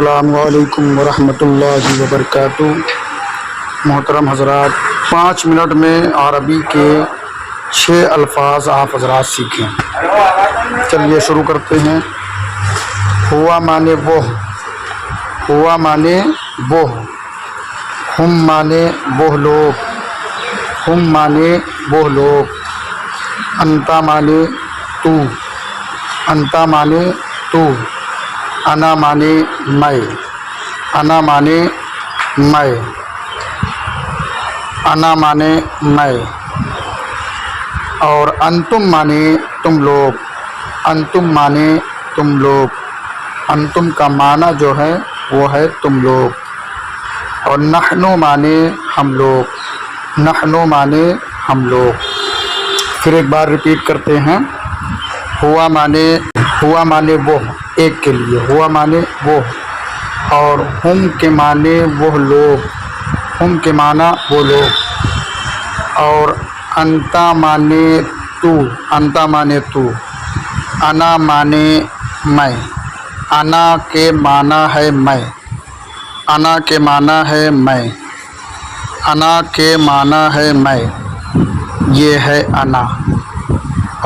السلام علیکم ورحمۃ اللہ وبرکاتہ۔ محترم حضرات، 5 منٹ میں عربی کے 6 الفاظ آپ حضرات سیکھیں۔ چلیے شروع کرتے ہیں۔ ہوا مانے وہ، ہوا مانے وہ، ہم مانے وہ لوگ، ہم مانے وہ لوگ، انتا مانے تو، انتا مانے تو، انا مانے میں، انا مانے میں، انا مانے میں، اور انتم مانے تم لوگ، انتم مانے تم لوگ، انتم کا معنی جو ہے وہ ہے تم لوگ، اور نحنو مانے ہم لوگ، نحنو مانے ہم لوگ۔ پھر ایک بار ریپیٹ کرتے ہیں۔ ہوا مانے وہ، ایک کے لیے ہوا مانے وہ، اور ہم کے معنی وہ لوگ، ہم کے معنی وہ لوگ، اور انتا مانے تو، انتا مانے تو، انا مانے میں، انا کے معنی ہے میں، انا کے معنی ہے میں، انا کے معنی ہے میں، یہ ہے انا،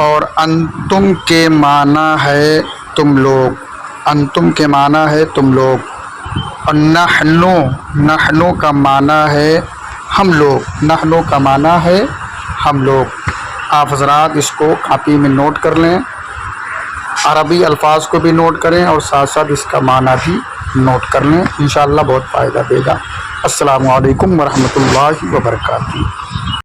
اور انتم کے معنی ہے تم لوگ، انتم کے معنی ہے تم لوگ، اور نحنو، نحنو کا معنی ہے ہم لوگ، نحنو کا معنی ہے ہم لوگ۔ آپ حضرات اس کو کاپی میں نوٹ کر لیں، عربی الفاظ کو بھی نوٹ کریں اور ساتھ ساتھ اس کا معنی بھی نوٹ کر لیں، انشاءاللہ بہت فائدہ دے گا۔ السلام علیکم ورحمۃ اللہ وبرکاتہ۔